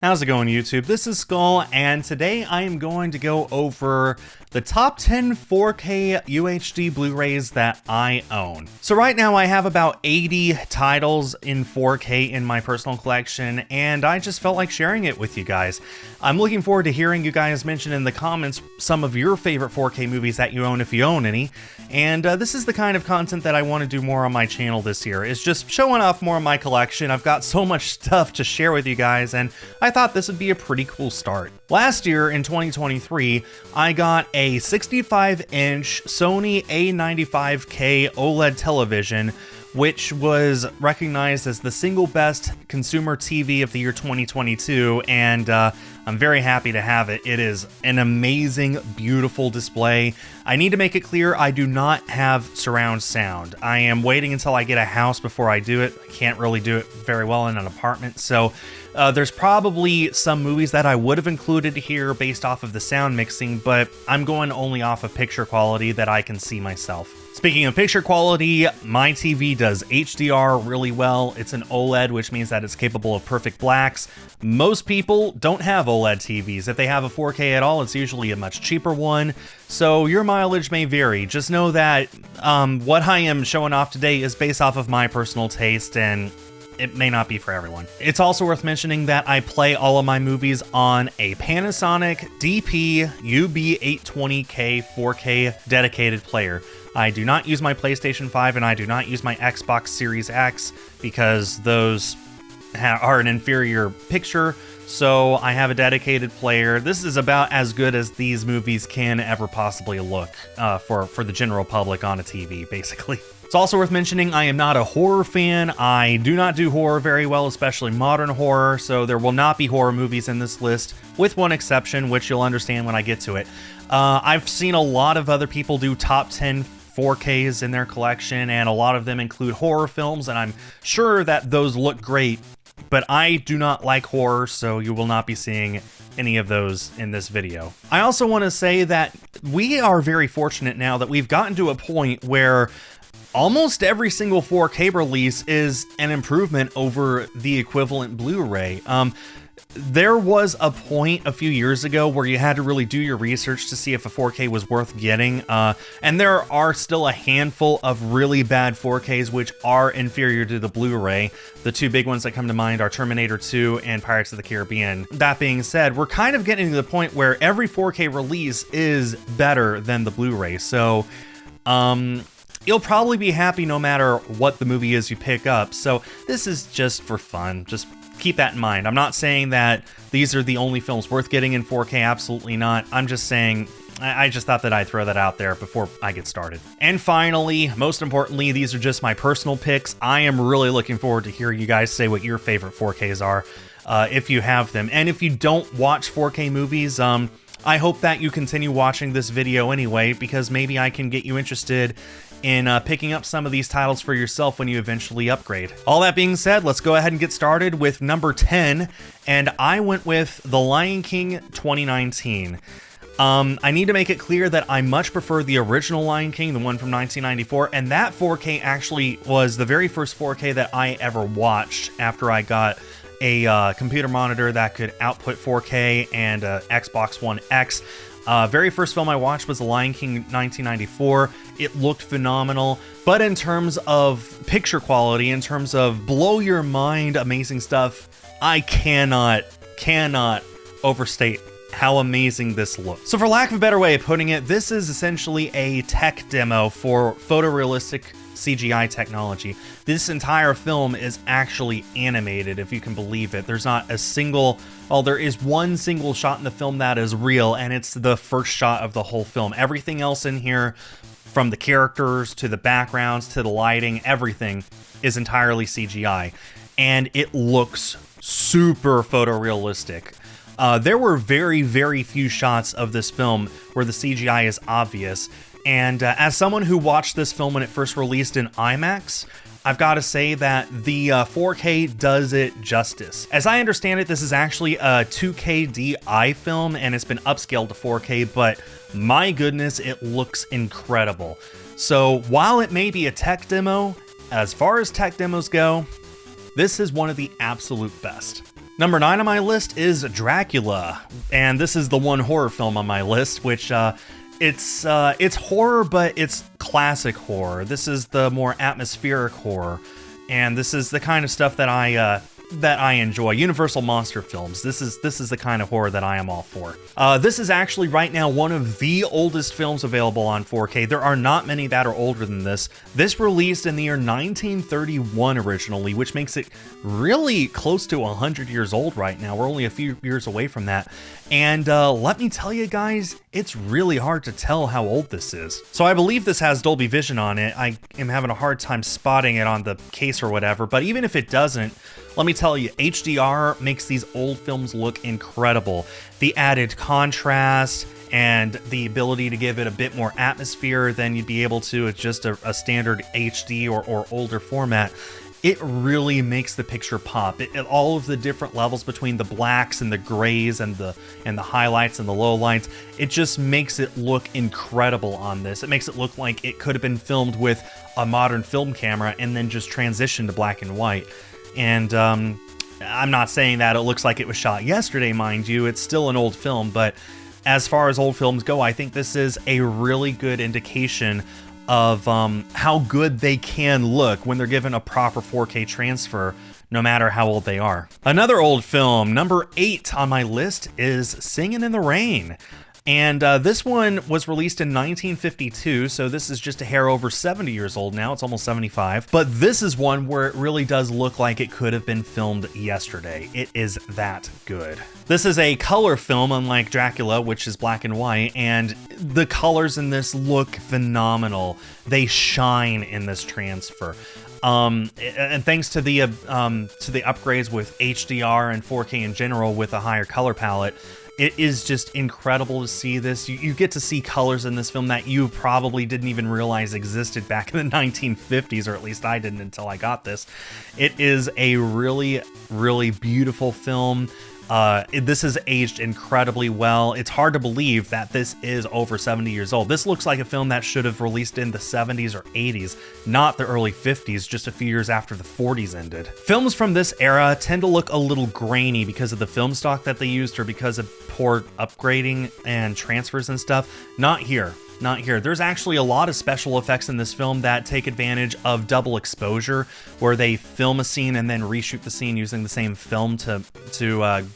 How's it going, YouTube? This is Skull, and today I am going to go over the top 10 4K UHD Blu-rays that I own. So right now I have about 80 titles in 4K in my personal collection, and I just felt like sharing it with you guys. I'm looking forward to hearing you guys mention in the comments some of your favorite 4K movies that you own, if you own any. And this is the kind of content that I want to do more on my channel this year, is just showing off more of my collection. I've got so much stuff to share with you guys, and I thought this would be a pretty cool start. Last year, in 2023, I got a 65-inch Sony A95K OLED television, which was recognized as the single best consumer TV of the year 2022, and I'm very happy to have it. It is an amazing, beautiful display. I need to make it clear, I do not have surround sound. I am waiting until I get a house before I do it. I can't really do it very well in an apartment, so there's probably some movies that I would have included here based off of the sound mixing, but I'm going only off of picture quality that I can see myself. Speaking of picture quality, my TV does HDR really well. It's an OLED, which means that it's capable of perfect blacks. Most people don't have OLED TVs. If they have a 4K at all, it's usually a much cheaper one, so your mileage may vary. Just know that what I am showing off today is based off of my personal taste, and it may not be for everyone. It's also worth mentioning that I play all of my movies on a Panasonic DP UB820K 4K dedicated player. I do not use my PlayStation 5 and I do not use my Xbox Series X because those are an inferior picture, so I have a dedicated player. This is about as good as these movies can ever possibly look for the general public on a TV, basically. It's also worth mentioning I am not a horror fan. I do not do horror very well, especially modern horror, so there will not be horror movies in this list, with one exception, which you'll understand when I get to it. I've seen a lot of other people do top 10 4Ks in their collection, and a lot of them include horror films, and I'm sure that those look great, but I do not like horror, so you will not be seeing any of those in this video. I also want to say that we are very fortunate now that we've gotten to a point where almost every single 4K release is an improvement over the equivalent Blu-ray. There was a point a few years ago where you had to really do your research to see if a 4K was worth getting, and there are still a handful of really bad 4Ks which are inferior to the Blu-ray. The two big ones that come to mind are Terminator 2 and Pirates of the Caribbean. That being said, we're kind of getting to the point where every 4K release is better than the Blu-ray, so you'll probably be happy no matter what the movie is you pick up. So this is just for fun. Just keep that in mind. I'm not saying that these are the only films worth getting in 4K. Absolutely not. I'm just saying, I just thought that I'd throw that out there before I get started. And finally, most importantly, these are just my personal picks. I am really looking forward to hearing you guys say what your favorite 4Ks are, if you have them. And if you don't watch 4K movies, I hope that you continue watching this video anyway, because maybe I can get you interested in picking up some of these titles for yourself when you eventually upgrade. All that being said, let's go ahead and get started with number 10, and I went with The Lion King 2019. I need to make it clear that I much prefer the original Lion King, the one from 1994, and that 4K actually was the very first 4K that I ever watched after I got a computer monitor that could output 4K and Xbox One X. Very first film I watched was The Lion King 1994. It looked phenomenal, but in terms of picture quality, in terms of blow your mind amazing stuff, I cannot overstate how amazing this looks. So for lack of a better way of putting it, this is essentially a tech demo for photorealistic CGI technology. This entire film is actually animated, if you can believe it. There's not a single, well, there is one single shot in the film that is real, and it's the first shot of the whole film. Everything else in here, from the characters to the backgrounds to the lighting, everything is entirely CGI, and it looks super photorealistic. There were very, very few shots of this film where the CGI is obvious, and as someone who watched this film when it first released in IMAX, I've got to say that the 4K does it justice. As I understand it, this is actually a 2K DI film, and it's been upscaled to 4K, but my goodness, it looks incredible. So while it may be a tech demo, as far as tech demos go, this is one of the absolute best. Number 9 on my list is Dracula, and this is the one horror film on my list, which it's horror, but it's classic horror. This is the more atmospheric horror, and this is the kind of stuff that I enjoy. Universal monster films. This is the kind of horror that I am all for. This is actually right now one of the oldest films available on 4K. There are not many that are older than this. This released in the year 1931 originally, which makes it really close to 100 years old right now. We're only a few years away from that. And let me tell you guys, it's really hard to tell how old this is. So I believe this has Dolby Vision on it. I am having a hard time spotting it on the case or whatever, but even if it doesn't, let me tell you, HDR makes these old films look incredible. The added contrast and the ability to give it a bit more atmosphere than you'd be able to with just a standard HD or older format. It really makes the picture pop. All of the different levels between the blacks and the grays and the highlights and the lowlights, it just makes it look incredible on this. It makes it look like it could have been filmed with a modern film camera and then just transitioned to black and white. And I'm not saying that it looks like it was shot yesterday, mind you. It's still an old film, but as far as old films go, I think this is a really good indication of how good they can look when they're given a proper 4K transfer, no matter how old they are. Another old film, number 8 on my list, is Singin' in the Rain. And this one was released in 1952, so this is just a hair over 70 years old now. It's almost 75. But this is one where it really does look like it could have been filmed yesterday. It is that good. This is a color film, unlike Dracula, which is black and white, and the colors in this look phenomenal. They shine in this transfer. And thanks to the upgrades with HDR and 4K in general with a higher color palette, it is just incredible to see this. You get to see colors in this film that you probably didn't even realize existed back in the 1950s, or at least I didn't until I got this. It is a really, really beautiful film. This has aged incredibly well. It's hard to believe that this is over 70 years old. This looks like a film that should have released in the 70s or 80s, not the early 50s, just a few years after the 40s ended. Films from this era tend to look a little grainy because of the film stock that they used or because of poor upgrading and transfers and stuff. Not here. Not here. There's actually a lot of special effects in this film that take advantage of double exposure, where they film a scene and then reshoot the scene using the same film to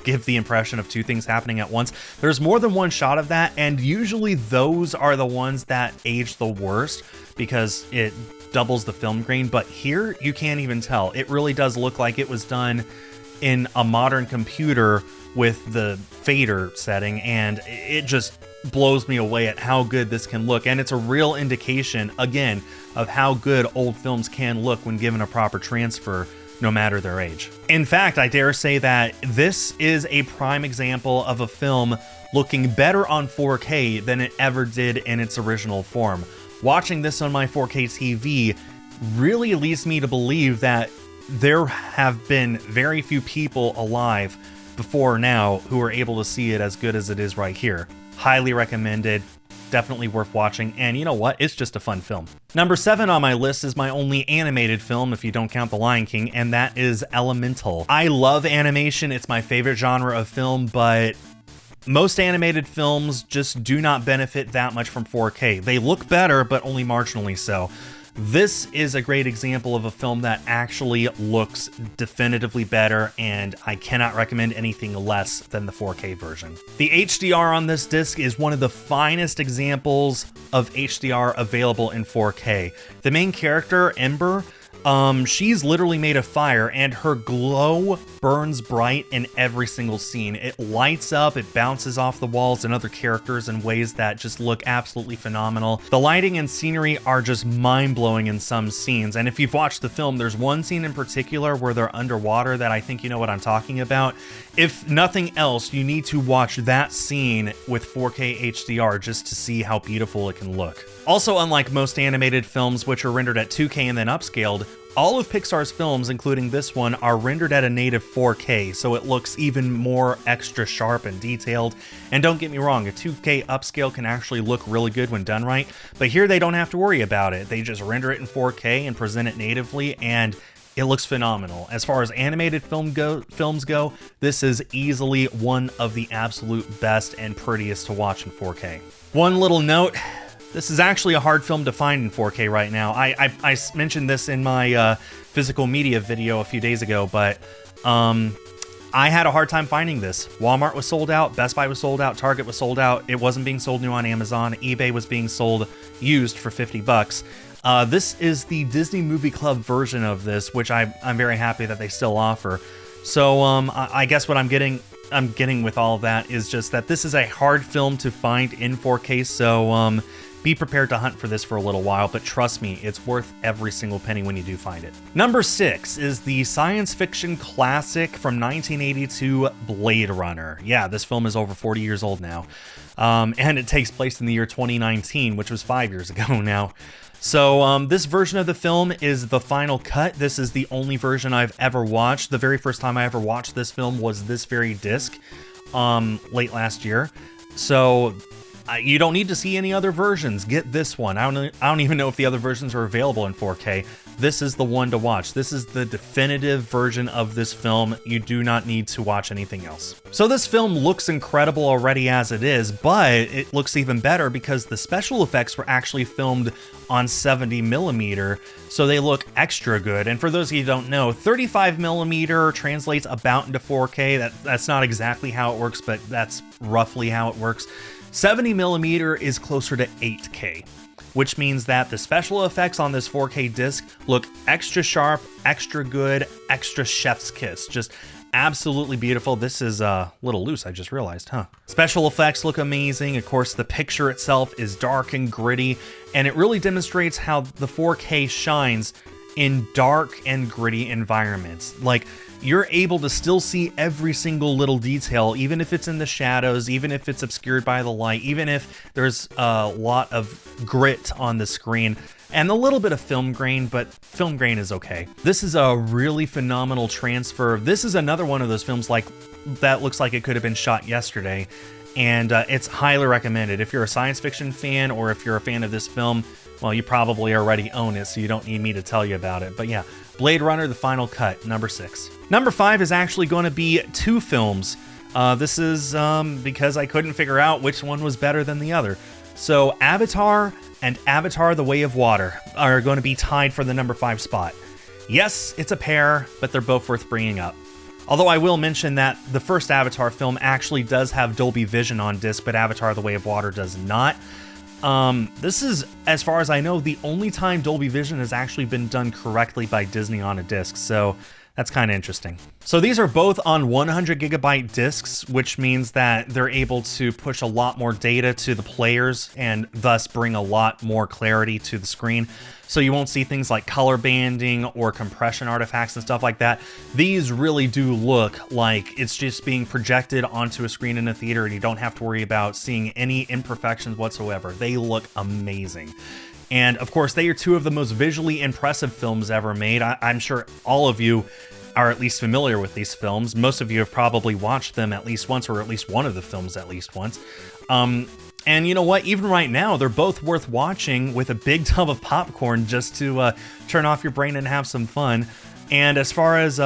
give the impression of two things happening at once. There's more than one shot of that, and usually those are the ones that age the worst because it doubles the film grain, but here you can't even tell. It really does look like it was done in a modern computer with the fader setting, and it just blows me away at how good this can look. And it's a real indication, again, of how good old films can look when given a proper transfer, no matter their age. In fact, I dare say that this is a prime example of a film looking better on 4K than it ever did in its original form. Watching this on my 4K TV really leads me to believe that there have been very few people alive before now who are able to see it as good as it is right here. Highly recommended, definitely worth watching, and you know what? It's just a fun film. Number 7 on my list is my only animated film, if you don't count The Lion King, and that is Elemental. I love animation, it's my favorite genre of film, but most animated films just do not benefit that much from 4K. They look better, but only marginally so. This is a great example of a film that actually looks definitively better, and I cannot recommend anything less than the 4K version. The HDR on this disc is one of the finest examples of HDR available in 4K. The main character, Ember, she's literally made of fire, and her glow burns bright in every single scene. It lights up, it bounces off the walls and other characters in ways that just look absolutely phenomenal. The lighting and scenery are just mind-blowing in some scenes, and if you've watched the film, there's one scene in particular where they're underwater that I think you know what I'm talking about. If nothing else, you need to watch that scene with 4K HDR just to see how beautiful it can look. Also, unlike most animated films, which are rendered at 2K and then upscaled, all of Pixar's films, including this one, are rendered at a native 4K, so it looks even more extra sharp and detailed. And don't get me wrong, a 2K upscale can actually look really good when done right, but here they don't have to worry about it. They just render it in 4K and present it natively, and it looks phenomenal. As far as animated films go, this is easily one of the absolute best and prettiest to watch in 4K. One little note, this is actually a hard film to find in 4K right now. I mentioned this in my physical media video a few days ago, but I had a hard time finding this. Walmart was sold out, Best Buy was sold out, Target was sold out. It wasn't being sold new on Amazon. eBay was being sold used for 50 bucks. This is the Disney Movie Club version of this, which I'm very happy that they still offer. So I guess what I'm getting with all of that is just that this is a hard film to find in 4K, so be prepared to hunt for this for a little while, but trust me, it's worth every single penny when you do find it. Number 6 is the science fiction classic from 1982, Blade Runner. Yeah, this film is over 40 years old now, and it takes place in the year 2019, which was 5 years ago now. So this version of the film is the final cut. This is the only version I've ever watched. The very first time I ever watched this film was this very disc late last year. So you don't need to see any other versions. Get this one. I don't even know if the other versions are available in 4K. This is the one to watch. This is the definitive version of this film. You do not need to watch anything else. So this film looks incredible already as it is, but it looks even better because the special effects were actually filmed on 70mm, so they look extra good. And for those of you who don't know, 35mm translates about into 4K. That's not exactly how it works, but that's roughly how it works. 70mm is closer to 8K, which means that the special effects on this 4K disc look extra sharp, extra good, extra chef's kiss. Just absolutely beautiful. This is a little loose, I just realized, huh? Special effects look amazing. Of course, the picture itself is dark and gritty, and it really demonstrates how the 4K shines in dark and gritty environments. Like, you're able to still see every single little detail, even if it's in the shadows, even if it's obscured by the light, even if there's a lot of grit on the screen, and a little bit of film grain, but film grain is okay. This is a really phenomenal transfer. This is another one of those films like that looks like it could have been shot yesterday, and it's highly recommended. If you're a science fiction fan or if you're a fan of this film, well, you probably already own it, so you don't need me to tell you about it. But yeah, Blade Runner, the final cut, number 6. Number 5 is actually going to be 2 films. This is because I couldn't figure out which one was better than the other. So Avatar and Avatar: The Way of Water are going to be tied for the number 5 spot. Yes, it's a pair, but they're both worth bringing up. Although I will mention that the first Avatar film actually does have Dolby Vision on disc, but Avatar: The Way of Water does not. This is, as far as I know, the only time Dolby Vision has actually been done correctly by Disney on a disc, so that's kind of interesting. So these are both on 100GB discs, which means that they're able to push a lot more data to the players and thus bring a lot more clarity to the screen. So you won't see things like color banding or compression artifacts and stuff like that. These really do look like it's just being projected onto a screen in a theater, and you don't have to worry about seeing any imperfections whatsoever. They look amazing. And of course, they are 2 of the most visually impressive films ever made. I'm sure all of you are at least familiar with these films. Most of you have probably watched them at least once, or at least one of the films at least once. And you know what? Even right now, they're both worth watching with a big tub of popcorn just to turn off your brain and have some fun. And as far as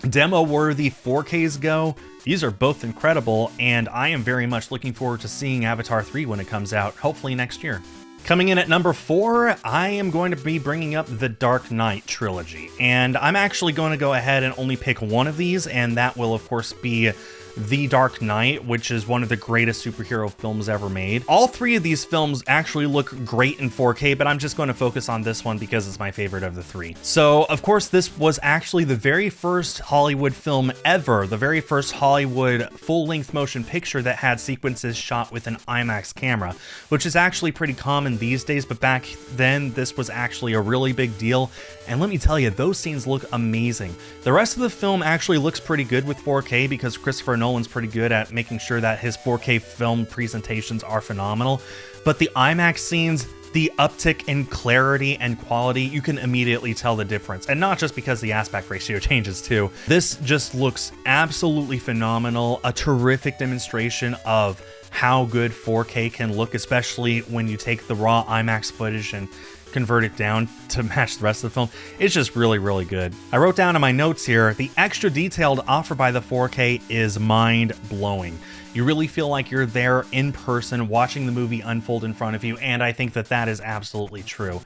demo-worthy 4Ks go, these are both incredible, and I am very much looking forward to seeing Avatar 3 when it comes out, hopefully next year. Coming in at number 4, I am going to be bringing up the Dark Knight trilogy, and I'm actually going to go ahead and only pick one of these, and that will of course be The Dark Knight, which is one of the greatest superhero films ever made. All 3 of these films actually look great in 4K, but I'm just going to focus on this one because it's my favorite of the 3. So, of course, this was actually the very first Hollywood film ever, the very first Hollywood full-length motion picture that had sequences shot with an IMAX camera, which is actually pretty common these days, but back then, this was actually a really big deal. And let me tell you, those scenes look amazing. The rest of the film actually looks pretty good with 4K because Christopher Nolan's pretty good at making sure that his 4K film presentations are phenomenal. But the IMAX scenes, the uptick in clarity and quality, you can immediately tell the difference. And not just because the aspect ratio changes too. This just looks absolutely phenomenal, a terrific demonstration of how good 4K can look, especially when you take the raw IMAX footage and convert it down to match the rest of the film. It's just really, really good. I wrote down in my notes here, the extra detail offered by the 4K is mind-blowing. You really feel like you're there in person watching the movie unfold in front of you, and I think that that is absolutely true.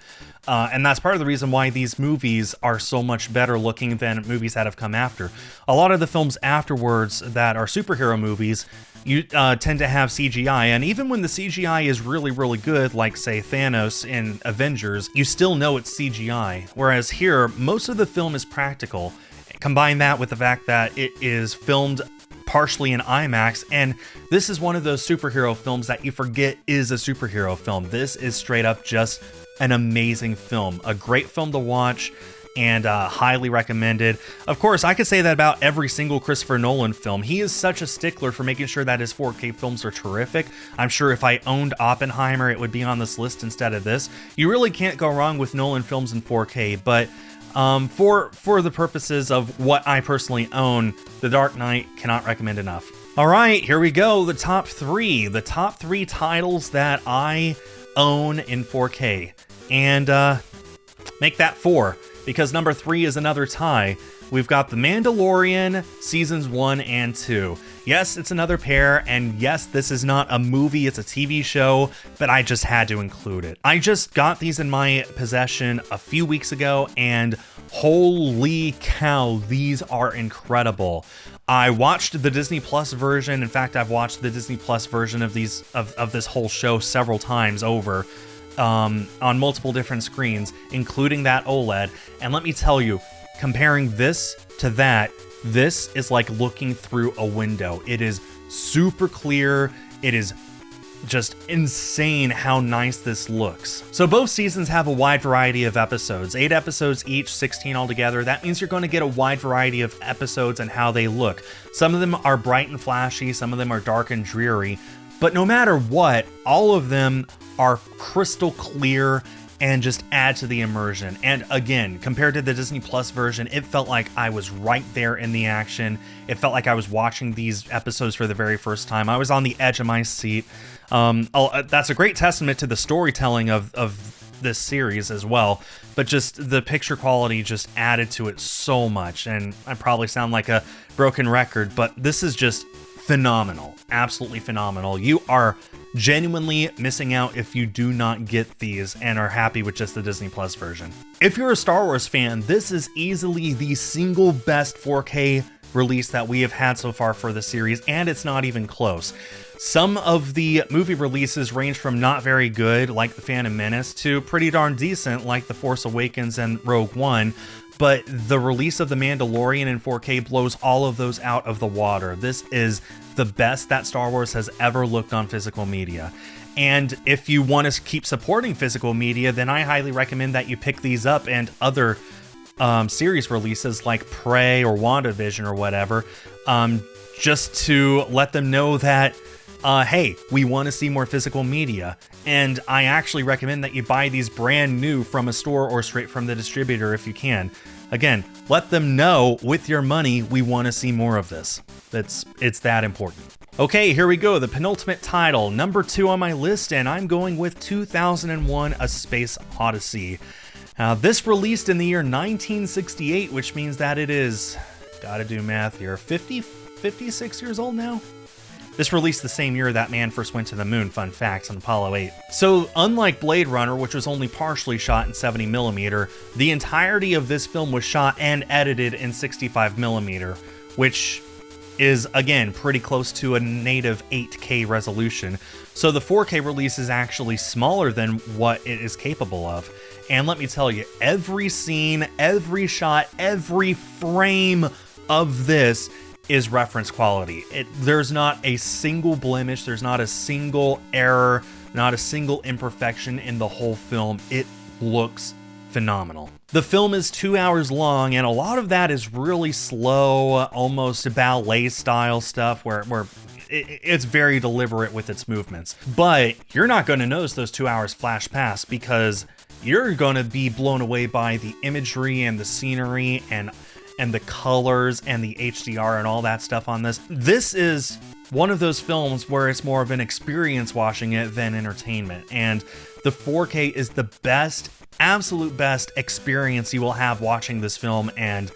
And that's part of the reason why these movies are so much better looking than movies that have come after. A lot of the films afterwards that are superhero movies, you tend to have CGI, and even when the CGI is really, really good, like say Thanos in Avengers, you still know it's CGI. Whereas here, most of the film is practical. Combine that with the fact that it is filmed partially in IMAX, and this is one of those superhero films that you forget is a superhero film. This is straight up just an amazing film, a great film to watch, and highly recommended. Of course, I could say that about every single Christopher Nolan film. He is such a stickler for making sure that his 4K films are terrific. I'm sure if I owned Oppenheimer, it would be on this list instead of this. You really can't go wrong with Nolan films in 4K, but for the purposes of what I personally own, The Dark Knight cannot recommend enough. All right, here we go. The top three titles that I own in 4K, and make that 4, because number 3 is another tie. We've got The Mandalorian seasons 1 and 2. Yes, it's another pair, and yes, this is not a movie, it's a TV show, but I just had to include it. I just got these in my possession a few weeks ago, and holy cow, these are incredible. I watched the Disney Plus version. In fact, I've watched the Disney Plus version of this whole show several times over, on multiple different screens, including that OLED. And let me tell you, comparing this to that, this is like looking through a window. It is super clear. It is just insane how nice this looks. So both seasons have a wide variety of episodes, 8 episodes each, 16 altogether. That means you're going to get a wide variety of episodes and how they look. Some of them are bright and flashy, some of them are dark and dreary, but no matter what, all of them are crystal clear and just add to the immersion. And again, compared to the Disney Plus version, it felt like I was right there in the action. It felt like I was watching these episodes for the very first time. I was on the edge of my seat. That's a great testament to the storytelling of this series as well, but just the picture quality just added to it so much. And I probably sound like a broken record, but this is just phenomenal, absolutely phenomenal. You are genuinely missing out if you do not get these and are happy with just the Disney Plus version. If you're a Star Wars fan, this is easily the single best 4K release that we have had so far for the series, and it's not even close. Some of the movie releases range from not very good, like The Phantom Menace, to pretty darn decent, like The Force Awakens and Rogue One, but the release of The Mandalorian in 4K blows all of those out of the water. This is the best that Star Wars has ever looked on physical media. And if you want to keep supporting physical media, then I highly recommend that you pick these up and other series releases like Prey or WandaVision or whatever, just to let them know that hey, we want to see more physical media. And I actually recommend that you buy these brand new from a store or straight from the distributor if you can. Again, let them know with your money, we want to see more of this. It's that important. Okay, here we go. The penultimate title, number 2 on my list, and I'm going with 2001: A Space Odyssey. This released in the year 1968, which means that it is, gotta do math here, 56 years old now? This released the same year that man first went to the moon, fun facts, on Apollo 8. So unlike Blade Runner, which was only partially shot in 70mm, the entirety of this film was shot and edited in 65mm, which is, again, pretty close to a native 8K resolution. So the 4K release is actually smaller than what it is capable of. And let me tell you, every scene, every shot, every frame of this is reference quality. There's not a single blemish, there's not a single error, not a single imperfection in the whole film. It looks phenomenal. The film is 2 hours long, and a lot of that is really slow, almost ballet style stuff where it's very deliberate with its movements. But you're not going to notice those 2 hours flash past, because you're going to be blown away by the imagery and the scenery and the colors and the HDR and all that stuff on this. This is one of those films where it's more of an experience watching it than entertainment. And the 4K is the best absolute best experience you will have watching this film, and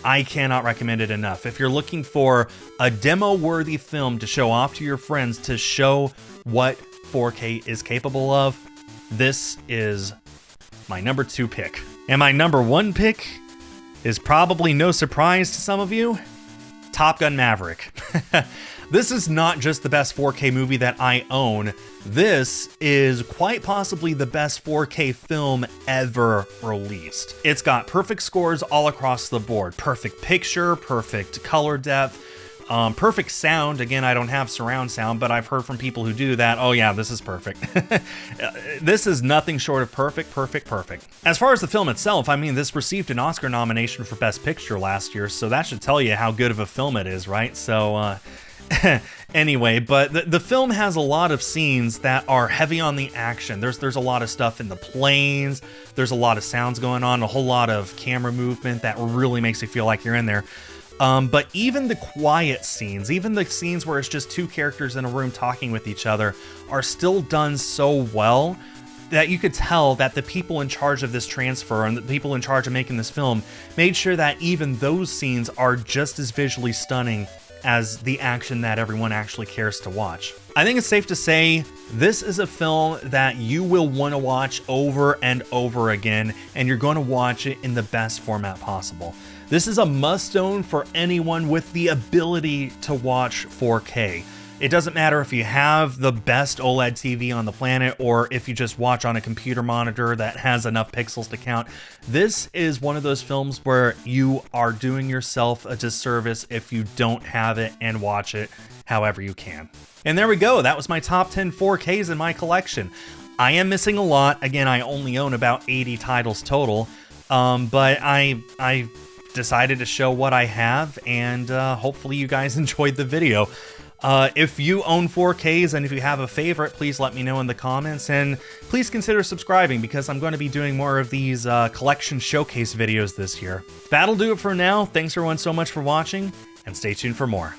I cannot recommend it enough. If you're looking for a demo-worthy film to show off to your friends to show what 4K is capable of, this is my number 2 pick. And my number 1 pick is probably no surprise to some of you, Top Gun Maverick. This is not just the best 4K movie that I own. This is quite possibly the best 4K film ever released. It's got perfect scores all across the board. Perfect picture, perfect color depth, perfect sound. Again, I don't have surround sound, but I've heard from people who do that. Oh yeah, this is perfect. This is nothing short of perfect. As far as the film itself, I mean, this received an Oscar nomination for Best Picture last year, so that should tell you how good of a film it is, right? So, anyway, but the film has a lot of scenes that are heavy on the action. There's a lot of stuff in the planes, there's a lot of sounds going on, a whole lot of camera movement that really makes you feel like you're in there. But even the quiet scenes, even the scenes where it's just two characters in a room talking with each other, are still done so well that you could tell that the people in charge of this transfer and the people in charge of making this film made sure that even those scenes are just as visually stunning as the action that everyone actually cares to watch. I think it's safe to say this is a film that you will want to watch over and over again, and you're going to watch it in the best format possible. This is a must-own for anyone with the ability to watch 4K. It doesn't matter if you have the best OLED TV on the planet or if you just watch on a computer monitor that has enough pixels to count. This is one of those films where you are doing yourself a disservice if you don't have it and watch it however you can. And there we go. That was my top 10 4Ks in my collection. I am missing a lot. Again, I only own about 80 titles total, but I decided to show what I have, and hopefully you guys enjoyed the video. If you own 4Ks and if you have a favorite, please let me know in the comments, and please consider subscribing because I'm going to be doing more of these collection showcase videos this year. That'll do it for now. Thanks everyone so much for watching, and stay tuned for more.